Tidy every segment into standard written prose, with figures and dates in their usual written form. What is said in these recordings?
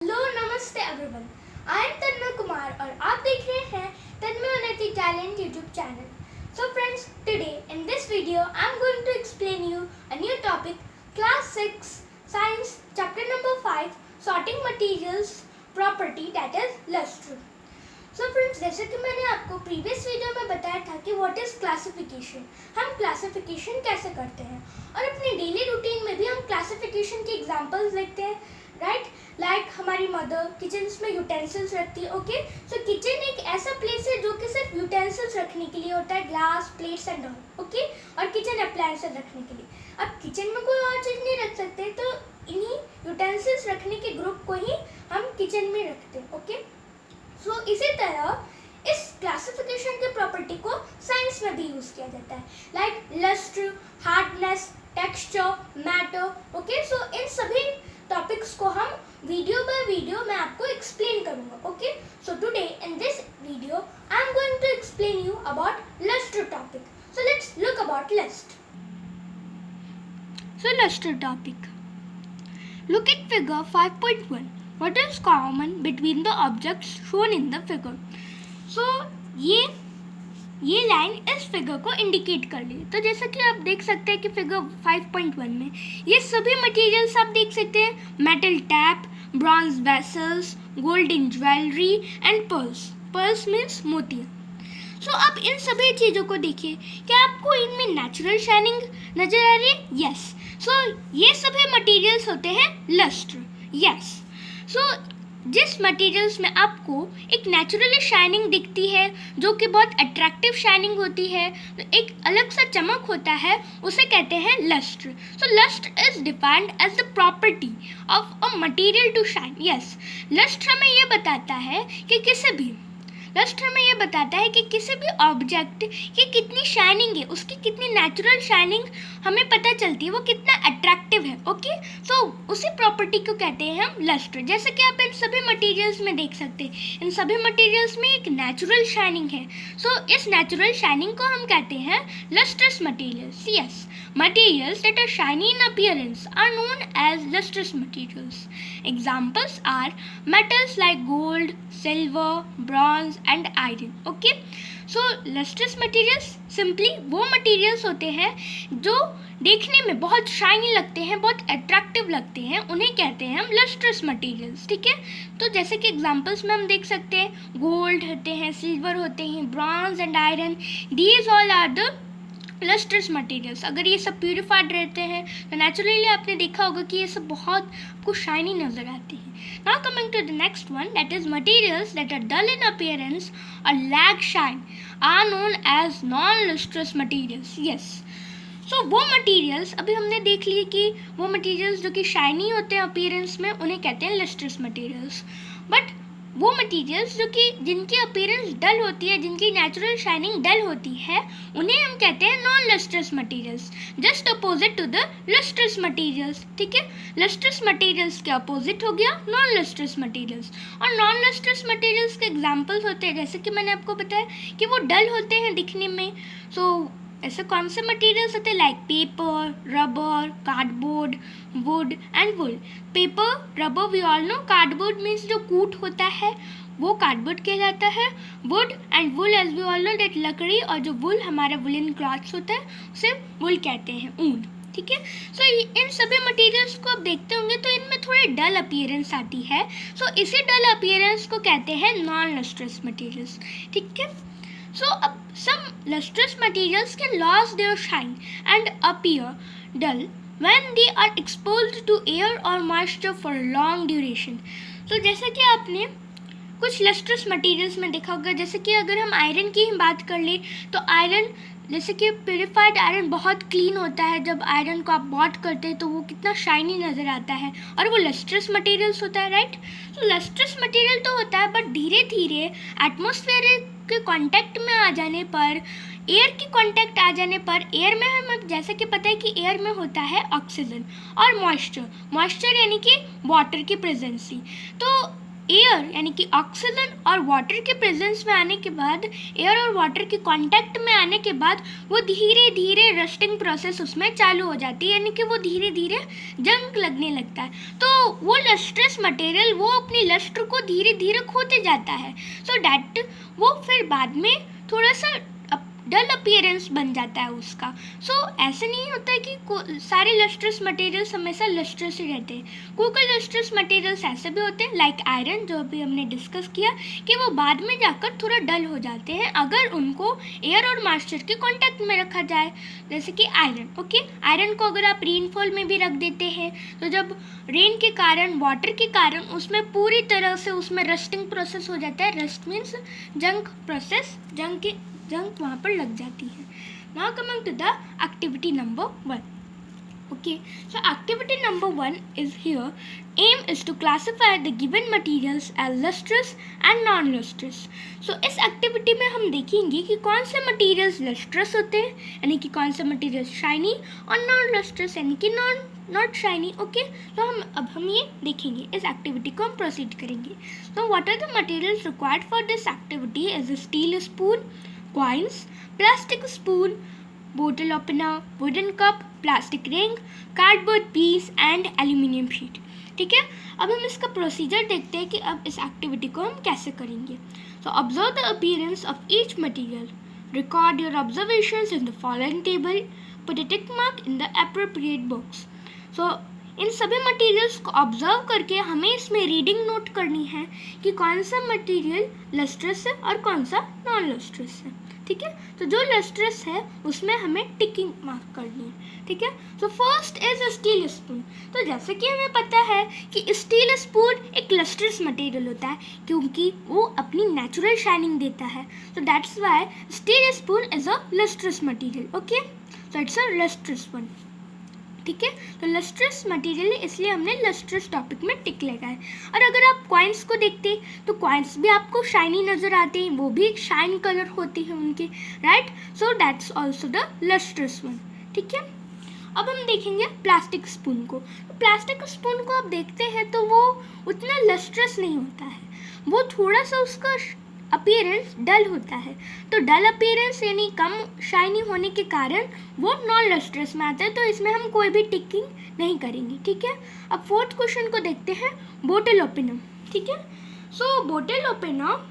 Hello नमस्ते everyone, I am तन्मय कुमार और आप देख रहे हैं तन्मय उन्नति talent YouTube channel. So friends, today in this video I am going to explain you a new topic, class 6 science chapter number 5 sorting materials property that is luster. So friends, जैसे कि मैंने आपको प्रीवियस वीडियो में बताया था कि what is classification, हम classification कैसे करते हैं और अपने डेली रूटीन में भी हम क्लासिफिकेशन के एग्जांपल्स देखते हैं, राइट. लाइक हमारी मदर किचन में यूटेंसिल्स रखती है. ओके, सो किचन एक ऐसा प्लेस है जो कि सिर्फ यूटेंसिल्स रखने के लिए होता है, glass plates and all. Okay, और किचन अप्लायंसेस रखने के लिए. अब किचन में कोई और चीज़ नहीं रख सकते तो इन्हीं यूटेंसिल्स रखने के ग्रुप को ही हम किचन में रखते हैं. ओके, सो इसी तरह इस क्लासिफिकेशन के प्रॉपर्टी को साइंस में भी यूज किया जाता है, like lustre, hardness, texture, matter. Okay, so इन सभी टॉपिक्स को हम वीडियो बाय वीडियो मैं आपको एक्सप्लेन करूंगा. Okay, so today in this video I am going to explain you about lustre topic. So let's look about lust. So luster topic. Look at figure 5.1. What is common between the objects shown in the figure? So ये line इस figure को indicate कर ली. तो जैसा कि आप देख सकते हैं कि फिगर 5.1 में ये सभी मटेरियल्स आप देख सकते हैं, metal tap, bronze vessels, golden jewellery and pearls means मोतिया. सो आप इन सभी चीज़ों को देखिए, क्या आपको इनमें नेचुरल शाइनिंग नजर आ रही है? यस. सो ये सभी मटेरियल्स होते हैं लस्टर. यस. सो जिस मटेरियल्स में आपको एक नेचुरली शाइनिंग दिखती है जो कि बहुत अट्रैक्टिव शाइनिंग होती है, एक अलग सा चमक होता है, उसे कहते हैं lustre. So lustre is defined as the property of a material to shine. Yes, lustre हमें ये बताता है कि किसी भी ऑब्जेक्ट की कितनी शाइनिंग है, उसकी कितनी नेचुरल शाइनिंग हमें पता चलती है, वो कितना अट्रैक्टिव है. ओके, सो उसी प्रॉपर्टी को कहते हैं हम लस्टर. जैसे कि आप इन सभी मटेरियल्स में देख सकते हैं, इन सभी मटेरियल्स में एक नेचुरल शाइनिंग है. सो इस नेचुरल शाइनिंग को हम कहते हैं lustrous materials. Yes, materials that are shiny in appearance are known as lustrous materials. Examples are metals like gold, silver, bronze and iron. Okay, so lustrous materials simply वो materials होते हैं जो देखने में बहुत शाइनी लगते हैं, बहुत अट्रैक्टिव लगते हैं, उन्हें कहते हैं हम लस्ट्रस मटेरियल्स. ठीक है, तो जैसे कि एग्जांपल्स में हम देख सकते हैं, गोल्ड होते हैं, सिल्वर होते हैं, bronze and iron, these all are the lustrous materials. अगर ये सब प्यूरिफाइड रहते हैं तो नेचुरली आपने देखा होगा कि ये सब बहुत आपको शाइनी नजर आती है. Now coming to the next one, that is materials that are dull in appearance और lack shine are known as non lustrous materials. Yes, so वो मटेरियल्स अभी हमने देख लिए कि वो मटेरियल्स जो कि शाइनी होते हैं अपीयरेंस में, उन्हें कहते हैं लस्ट्रस मटेरियल्स. बट वो मटेरियल्स जो कि जिनकी अपीयरेंस डल होती है, जिनकी नेचुरल शाइनिंग डल होती है, उन्हें हम कहते हैं non lustrous materials, just opposite to the lustrous materials. ठीक है, लस्ट्रस मटेरियल्स के अपोजिट हो गया नॉन लस्ट्रस मटेरियल्स. और नॉन लस्ट्रस मटेरियल्स के एग्जांपल्स होते हैं, जैसे कि मैंने आपको बताया कि वो डल होते हैं दिखने में. सो ऐसे कौन से मटेरियल्स होते हैं, like paper, rubber, cardboard, wood and wool. Paper, rubber we all know. Cardboard means जो कूट होता है वो कार्डबोर्ड कहलाता है. Wood and wool as we all know that लकड़ी, और जो वुल हमारा वुलन क्लॉथ्स होता है उसे वुल कहते हैं, ऊन. ठीक है, सो इन सभी मटेरियल्स को आप देखते होंगे तो इनमें थोड़ी डल अपीयरेंस आती है. सो इसी डल अपीयरेंस को कहते हैं नॉन लस्ट्रस मटेरियल्स. ठीक है, so some lustrous materials can lose their shine and appear dull when they are exposed to air or moisture for a long duration. So जैसा कि आपने कुछ लस्ट्रस मटेरियल्स में देखा होगा, जैसे कि अगर हम आयरन की ही बात कर ले तो आयरन, जैसे कि प्योरीफाइड आयरन बहुत क्लीन होता है. जब आयरन को आप बॉट करते हैं तो वो कितना शाइनी नज़र आता है और वो लस्ट्रस मटेरियल्स होता है, राइट. तो लस्ट्रस मटेरियल तो होता है, बट धीरे धीरे एटमॉस्फेयर के कांटेक्ट में आ जाने पर, एयर की कांटेक्ट आ जाने पर, एयर में हमें जैसे कि पता है कि एयर में होता है ऑक्सीजन और मॉइस्चर यानी कि वाटर की प्रेजेंसी. तो एयर यानी कि ऑक्सीजन और वाटर के प्रेजेंस में आने के बाद, एयर और वाटर के कांटेक्ट में आने के बाद वो धीरे धीरे रस्टिंग प्रोसेस उसमें चालू हो जाती है, यानी कि वो धीरे धीरे जंग लगने लगता है। तो वो लस्ट्रस मटेरियल वो अपनी लस्ट्र को धीरे धीरे खोते जाता है, सो डैट वो फिर बाद में थोड़ा सा डल अपीयरेंस बन जाता है उसका। सो ऐसे नहीं होता है कि सारे लस्ट्रस मटेरियल्स हमेशा लस्ट्रस ही रहते हैं। कोई लस्ट्रस मटेरियल्स ऐसे भी होते हैं लाइक आयरन, जो अभी हमने डिस्कस किया कि वो बाद में जाकर थोड़ा डल हो जाते हैं अगर उनको एयर और मॉइस्चर के कांटेक्ट में रखा जाए, जैसे कि आयरन। ओके, आयरन को अगर आप रेनफॉल में भी रख देते हैं तो जब रेन के कारण, वाटर के कारण उसमें पूरी तरह से उसमें रस्टिंग प्रोसेस हो जाता है। रस्ट मीन्स जंग प्रोसेस, जंग वहाँ पर लग जाती है। Now coming to the activity number 1. Okay, so activity number 1 is here. Aim is to classify the given materials as lustrous and non-lustrous. So इस एक्टिविटी में हम देखेंगे कि कौन से मटेरियल्स लस्ट्रस होते हैं, यानी कि कौन से मटेरियल्स शाइनी, और नॉन लस्ट्रस यानी कि नॉट शाइनी। ओके, तो हम ये देखेंगे, इस एक्टिविटी को हम प्रोसीड करेंगे। So what are the materials required for this activity? is a steel spoon, coins, plastic spoon, bottle opener, wooden cup, plastic ring, cardboard piece and aluminium sheet. ठीक है, अब हम इसका प्रोसीजर देखते हैं कि अब इस एक्टिविटी को हम कैसे करेंगे। So observe the appearance of each material, record your observations in the following table, put a tick mark in the appropriate box. So इन सभी मटेरियल्स को ऑब्जर्व करके हमें इसमें रीडिंग नोट करनी है कि कौन सा मटेरियल लस्ट्रस है और कौन सा नॉन लस्ट्रस है। ठीक है, तो जो लस्ट्रस है उसमें हमें टिकिंग मार्क करनी है। ठीक है, so first is steel spoon. तो जैसे कि हमें पता है कि स्टील स्पून एक लस्ट्रस मटेरियल होता है क्योंकि वो अपनी नेचुरल शाइनिंग देता है, so that's why steel spoon is a lustrous material. Okay, so it's a lustrous one. ठीक है, तो लस्ट्रस मटेरियल इसलिए हमने लस्ट्रस टॉपिक में टिक लगाया। और अगर आप कॉइन्स को देखते तो कॉइन्स भी आपको शाइनी नज़र आते हैं, वो भी शाइन कलर होती है उनके, right, so that's also the lustrous one. ठीक है, अब हम देखेंगे प्लास्टिक स्पून को। प्लास्टिक स्पून को आप देखते हैं तो वो उतना लस्ट्रस नहीं होता है, वो थोड़ा सा उसका अपीयरेंस डल होता है। तो डल अपीयरेंस यानी कम शाइनी होने के कारण वो नॉन लस्ट्रस में आता है, तो इसमें हम कोई भी टिकिंग नहीं करेंगे। ठीक है, अब फोर्थ क्वेश्चन को देखते हैं, बोतल ओपनर। ठीक है, सो बोतल ओपनर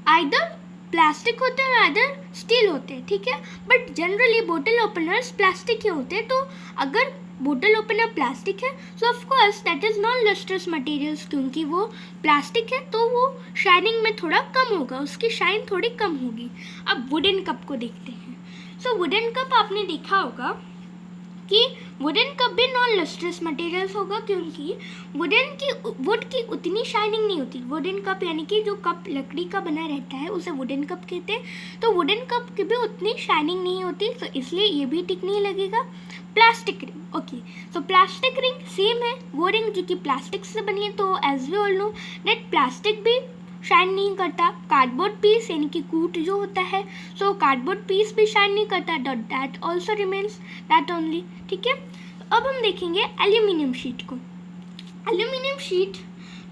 आइदर प्लास्टिक होते हैं आइदर स्टील होते हैं। ठीक है, बट जनरली बोतल ओपनर्स प्लास्टिक के होते हैं। तो अगर बोतल ओपनर प्लास्टिक है सो of course that is non lustrous materials, क्योंकि वो प्लास्टिक है तो वो शाइनिंग में थोड़ा कम होगा, उसकी शाइन थोड़ी कम होगी। अब वुडन कप को देखते हैं। सो वुडन कप आपने देखा होगा कि वुडन कप भी नॉन लस्ट्रस मटेरियल्स होगा क्योंकि वुड की उतनी शाइनिंग नहीं होती। वुडन कप यानी कि जो कप लकड़ी का बना रहता है उसे वुडन कप कहते हैं, तो वुडन कप की भी उतनी शाइनिंग नहीं होती, तो इसलिए ये भी टिक नहीं लगेगा। प्लास्टिक रिंग, ओके, सो प्लास्टिक रिंग सेम है, वो रिंग जो कि प्लास्टिक से बनी है, तो as we all know that plastic भी शाइन नहीं करता। कार्डबोर्ड पीस यानी कि कूट जो होता है, सो कार्डबोर्ड पीस भी शाइन नहीं करता, that also remains that only. ठीक है, अब हम देखेंगे एल्यूमिनियम शीट को। एल्यूमिनियम शीट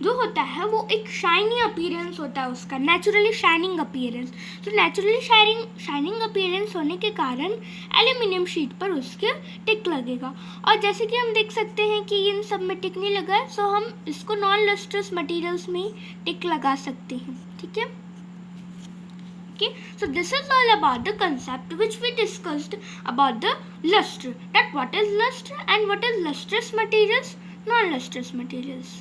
जो होता है वो एक शाइनी अपीयरेंस होता है उसका, नेचुरली शाइनिंग अपीयरेंस। तो नेचुरली शाइनिंग अपीयरेंस होने के कारण एल्यूमिनियम शीट पर उसके टिक लगेगा। और जैसे कि हम देख सकते हैं कि इन सब में टिक नहीं लगा है, सो हम इसको नॉन लस्ट्रस मटेरियल्स में टिक लगा सकते हैं। ठीक है, okay, so this is all about the concept which we discussed about the lustre, that what is lustre and what is lustrous materials, non lustrous materials.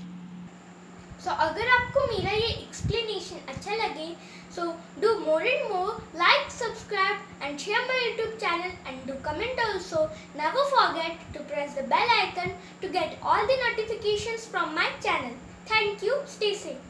So अगर आपको मेरा ये explanation अच्छा लगे, so do more and more like, subscribe and share my YouTube channel and do comment also. Never forget to press the bell icon to get all the notifications from my channel. Thank you. Stay safe.